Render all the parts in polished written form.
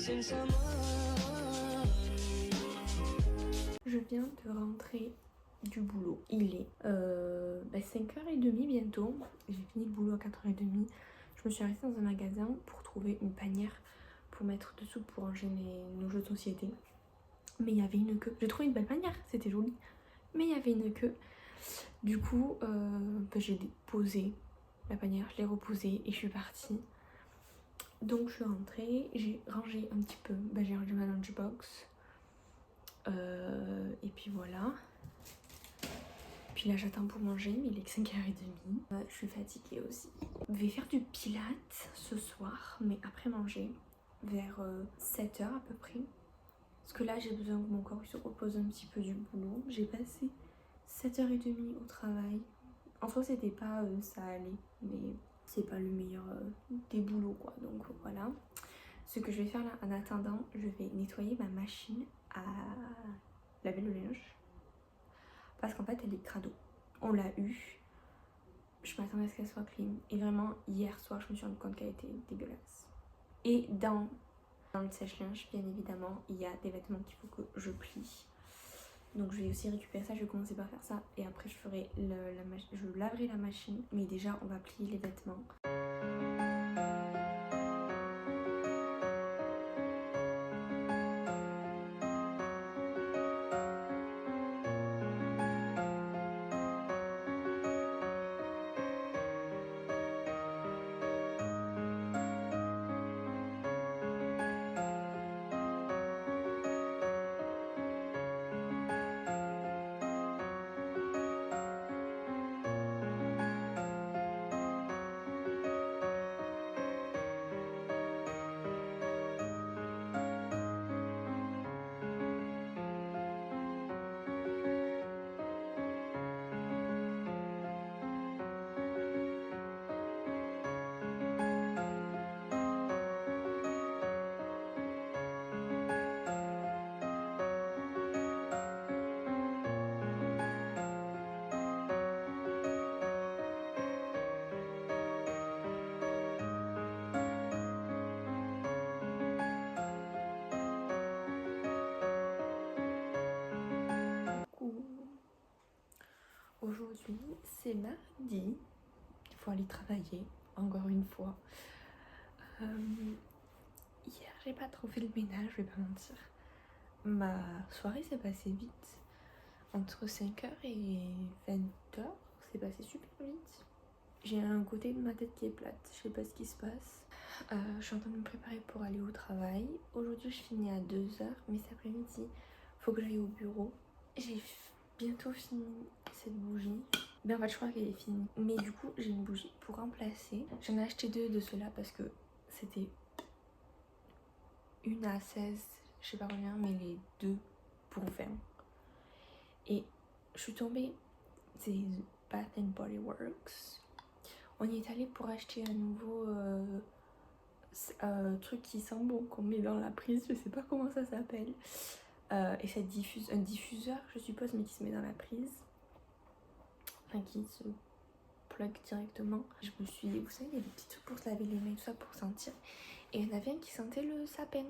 Je viens de rentrer du boulot. Il est 5h30 bientôt. J'ai fini le boulot à 4h30. Je me suis arrêtée dans un magasin pour trouver une panière pour mettre dessous pour ranger nos jeux de société. Mais il y avait une queue. J'ai trouvé une belle panière, c'était joli. Mais il y avait une queue. Du coup, j'ai déposé la panière, je l'ai reposée et je suis partie. Donc je suis rentrée, j'ai rangé un petit peu, j'ai rangé ma lunchbox. Et puis voilà. Puis là j'attends pour manger, mais il est que 5h30. Je suis fatiguée aussi. Je vais faire du pilates ce soir, mais après manger, vers 7h à peu près. Parce que là j'ai besoin que mon corps se repose un petit peu du boulot. J'ai passé 7h30 au travail. En soi c'était pas ça allait, mais c'est pas le meilleur des boulots quoi. Donc voilà. Ce que je vais faire là en attendant, je vais nettoyer ma machine à laver le linge. Parce qu'en fait elle est crado. On l'a eu. Je m'attendais à ce qu'elle soit clean. Et vraiment hier soir je me suis rendu compte qu'elle était dégueulasse. Et dans le sèche-linge bien évidemment il y a des vêtements qu'il faut que je plie. Donc je vais aussi récupérer ça, je vais commencer par faire ça. Et après je ferai je laverai la machine. Mais déjà on va plier les vêtements. Aujourd'hui c'est mardi, il faut aller travailler encore une fois. Hier j'ai pas trop fait le ménage, je vais pas mentir. Ma soirée s'est passée vite, entre 5h et 20h, c'est passé super vite. J'ai un côté de ma tête qui est plate, je sais pas ce qui se passe. Je suis en train de me préparer pour aller au travail. Aujourd'hui je finis à 2h, mais cet après-midi faut que j'aille au bureau. J'ai bientôt fini cette bougie. Mais en fait je crois qu'elle est finie. Mais du coup j'ai une bougie pour remplacer. J'en ai acheté 2 de ceux-là parce que c'était une à 16, je sais pas combien, mais les 2 pour 20. Et je suis tombée, c'est Bath and Body Works. On y est allé pour acheter un nouveau truc qui sent bon qu'on met dans la prise, je sais pas comment ça s'appelle. Et ça diffuse, un diffuseur je suppose, mais qui se met dans la prise. Enfin qui se plug directement. Je me suis dit, vous savez, il y a des petits trucs pour se laver les mains, tout ça pour sentir. Et il y en avait un qui sentait le sapin.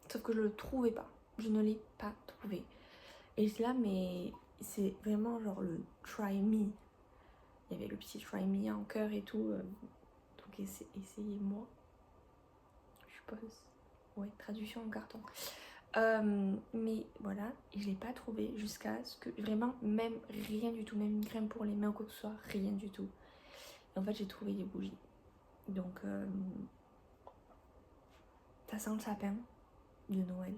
Sauf que je le trouvais pas. Je ne l'ai pas trouvé. Et c'est là, mais c'est vraiment genre le Try Me. Il y avait le petit Try Me en cœur et tout. Donc essayez-moi. Je suppose. Ouais, traduction en carton. Mais voilà, je l'ai pas trouvé jusqu'à ce que vraiment, même rien du tout, même une crème pour les mains ou quoi que ce soit, rien du tout. Et en fait, j'ai trouvé des bougies. Donc, ça sent le sapin de Noël.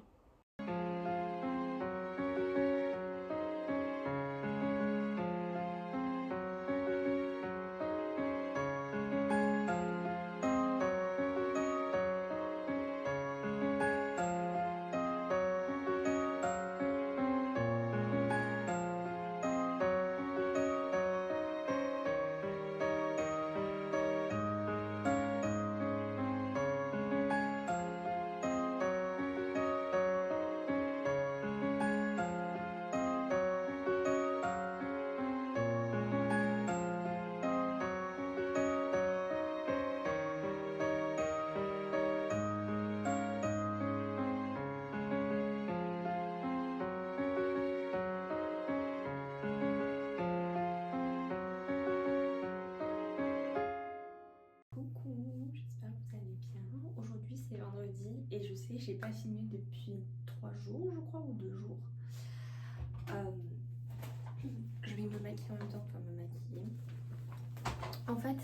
et je sais, j'ai pas filmé depuis 3 jours je crois ou 2 jours. Je vais me maquiller en même temps, enfin me maquiller. En fait,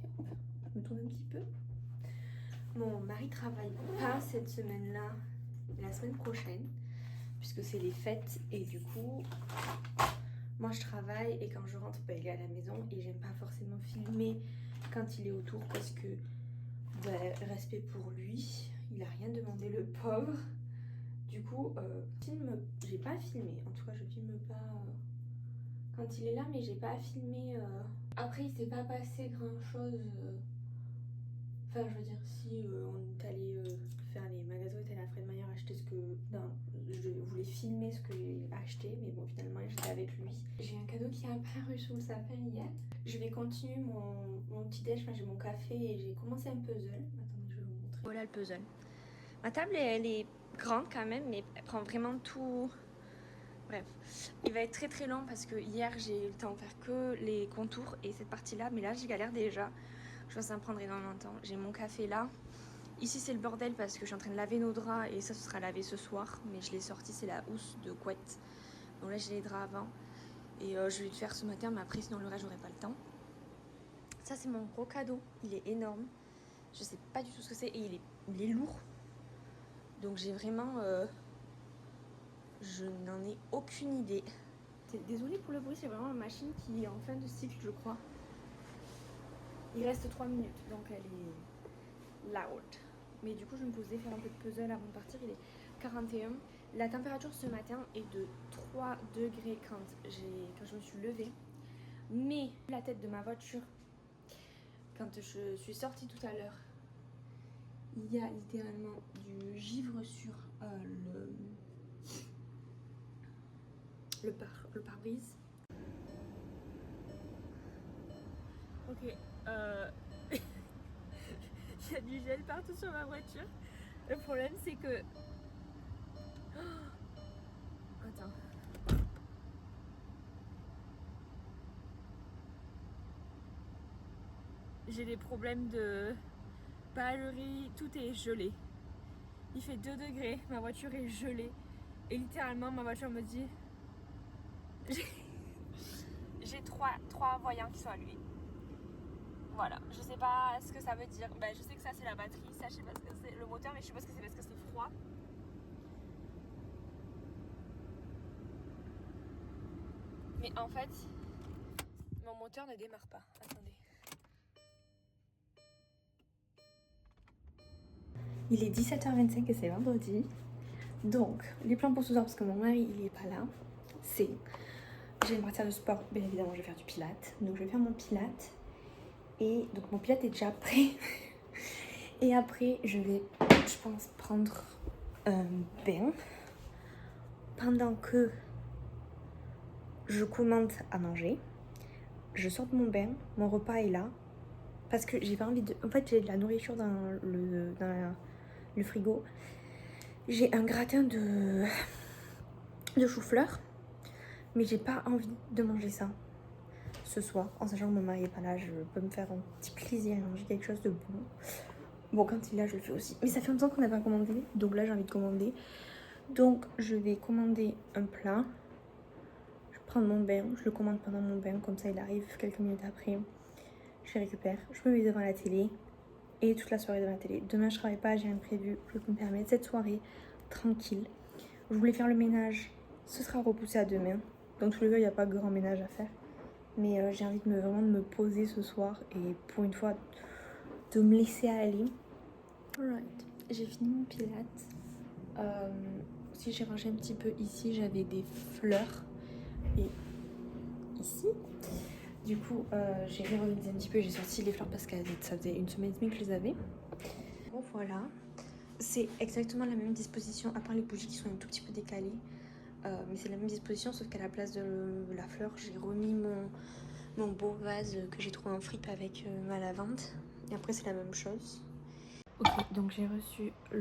attendez, je me tourne un petit peu. Mon mari travaille pas cette semaine-là, la semaine prochaine, puisque c'est les fêtes et du coup, moi je travaille et quand je rentre, bah, il est à la maison et j'aime pas forcément filmer quand il est autour parce que, bah, respect pour lui, il a rien demandé le pauvre. Du coup, j'ai pas filmé, en tout cas je filme pas quand il est là, mais j'ai pas filmé. Après il s'est pas passé grand chose. Enfin, je veux dire, si on est allé faire les magasins, on est allé à Fred Meyer acheter ce que. Non, je voulais filmer ce que j'ai acheté, mais bon, finalement, j'étais avec lui. J'ai un cadeau qui est apparu sous le sapin hier. Je vais continuer mon petit déj. Enfin, j'ai mon café et j'ai commencé un puzzle. Attendez, je vais vous montrer. Voilà le puzzle. Ma table, elle est grande quand même, mais elle prend vraiment tout. Bref, il va être très très long parce que hier j'ai eu le temps de faire que les contours et cette partie là, mais là j'y galère déjà. Je pense que ça me prendrait énormément de temps. J'ai mon café là. Ici c'est le bordel parce que je suis en train de laver nos draps et ça ce sera lavé ce soir. Mais je l'ai sorti, c'est la housse de couette. Donc là j'ai les draps avant. Et je vais le faire ce matin, mais après sinon le reste j'aurai pas le temps. Ça c'est mon gros cadeau, il est énorme. Je sais pas du tout ce que c'est et il est lourd. Donc j'ai vraiment... je n'en ai aucune idée. Désolée pour le bruit, c'est vraiment une machine qui est en fin de cycle je crois. Il reste 3 minutes, donc elle est loud. Mais du coup, je vais me poser, faire un peu de puzzle avant de partir. Il est 41. La température ce matin est de 3 degrés quand je me suis levée. Mais la tête de ma voiture, quand je suis sortie tout à l'heure, il y a littéralement du givre sur le pare-brise. Ok, il y a du gel partout sur ma voiture. Le problème c'est que... Attends. J'ai des problèmes de balerie, tout est gelé. Il fait 2 degrés, ma voiture est gelée. Et littéralement ma voiture me dit... J'ai trois voyants qui sont allumés. Voilà, je sais pas ce que ça veut dire. Ben, je sais que ça c'est la batterie, ça je sais pas ce que c'est le moteur, mais je sais pas ce que c'est parce que c'est froid. Mais en fait, mon moteur ne démarre pas. Attendez. Il est 17h25 et c'est vendredi. Donc, les plans pour ce soir, parce que mon mari il est pas là, c'est... Je vais partir de sport, bien évidemment je vais faire du pilates. Donc je vais faire mon pilates. Et donc mon pilates est déjà prêt. Et après je vais, je pense, prendre un bain. Pendant que je commande à manger. Je sors de mon bain, mon repas est là. Parce que j'ai pas envie de... En fait j'ai de la nourriture dans le frigo. J'ai un gratin de chou-fleur. Mais j'ai pas envie de manger ça ce soir, en sachant que mon mari est pas là, je peux me faire un petit plaisir et manger quelque chose de bon. Bon, quand il est là, je le fais aussi. Mais ça fait longtemps qu'on n'a pas commandé, donc là j'ai envie de commander. Donc je vais commander un plat. Je prends mon bain, je le commande pendant mon bain, comme ça il arrive quelques minutes après. Je le récupère, je me mets devant la télé et toute la soirée devant la télé. Demain je travaille pas, j'ai rien prévu, je peux me permettre cette soirée tranquille. Je voulais faire le ménage, ce sera repoussé à demain. Dans tous les cas, il n'y a pas grand ménage à faire. Mais j'ai envie de vraiment de me poser ce soir et pour une fois de me laisser aller. Alright, j'ai fini mon pilates. Si j'ai rangé un petit peu ici, j'avais des fleurs et ici. Du coup, j'ai réorganisé un petit peu, j'ai sorti les fleurs parce que ça faisait une semaine et demie que je les avais. Bon voilà, c'est exactement la même disposition à part les bougies qui sont un tout petit peu décalées. Mais c'est la même disposition sauf qu'à la place de la fleur j'ai remis mon beau vase que j'ai trouvé en fripe avec ma lavande et après c'est la même chose. Ok, donc j'ai reçu la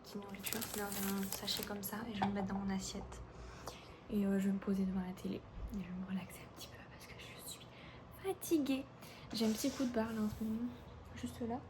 petite nourriture, c'est dans un sachet comme ça et je vais me mettre dans mon assiette et je vais me poser devant la télé et je vais me relaxer un petit peu parce que je suis fatiguée. J'ai un petit coup de barre là en ce moment, juste là.